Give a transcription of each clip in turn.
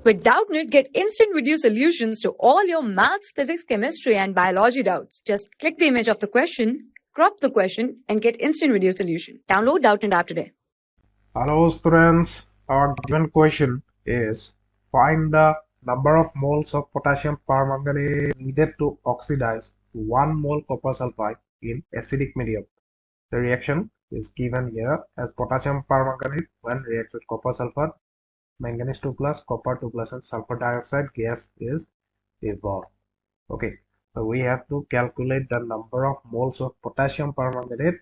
With Doubtnut, get instant video solutions to all your maths, physics, chemistry, and biology doubts. Just click the image of the question, crop the question, and get instant video solution. Download Doubtnut app today. Hello students, our given question is find the number of moles of potassium permanganate needed to oxidize 1 mole copper sulfide in acidic medium. The reaction is given here as potassium permanganate when reacts with copper sulfur, manganese 2 plus, copper 2 plus, and sulfur dioxide gas is evolved. Okay, so we have to calculate the number of moles of potassium permanganate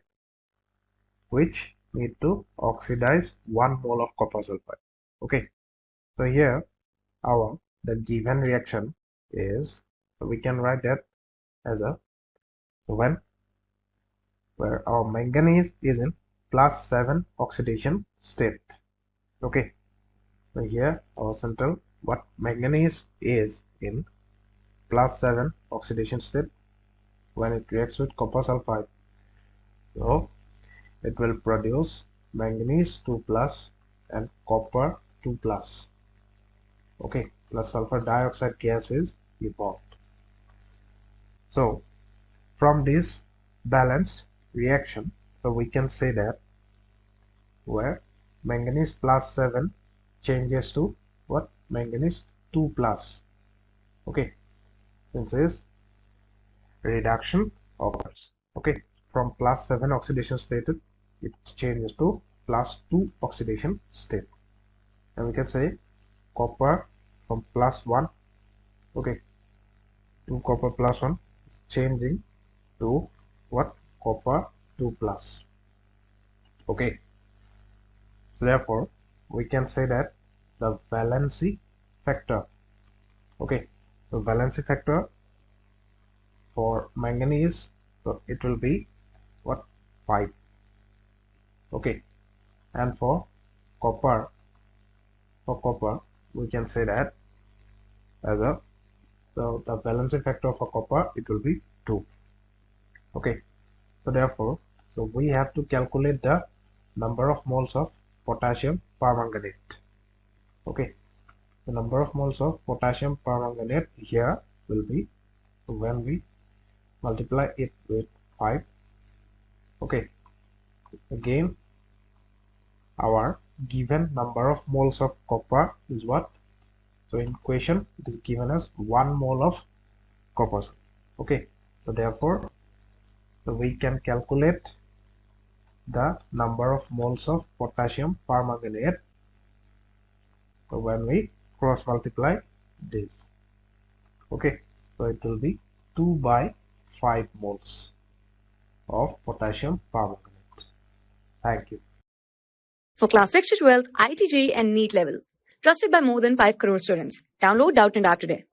which need to oxidize 1 mole of copper sulfide. Okay, so here the given reaction is, so we can write that as a where our manganese is in +7 oxidation state. Okay, so here our central what manganese is in +7 oxidation state when it reacts with copper sulfide. So it will produce manganese 2 plus and copper 2 plus. Okay, plus sulfur dioxide gas is evolved. So from this balanced reaction, so we can say that where manganese +7 changes to what manganese 2 plus. Okay, this is reduction of okay, from +7 oxidation state it changes to +2 oxidation state, and we can say copper from +1, okay, to copper +1 changing to what copper 2 plus. Okay, so therefore we can say that the valency factor, okay, so valency factor for manganese, so it will be what 5. Okay, and for copper we can say that as a, so the valency factor for copper it will be 2. Okay, so therefore so we have to calculate the number of moles of potassium permanganate. Okay, the number of moles of potassium permanganate here will be, when we multiply it with 5. Okay, again our given number of moles of copper is what, so in question it is given as 1 mole of copper. Okay, so therefore so we can calculate the number of moles of potassium permanganate, so when we cross multiply this, okay, so it will be 2 by 5 moles of potassium permanganate. Thank you. For class 6 to 12, IIT JEE and NEET level. Trusted by more than 5 crore students. Download Doubtnut app today.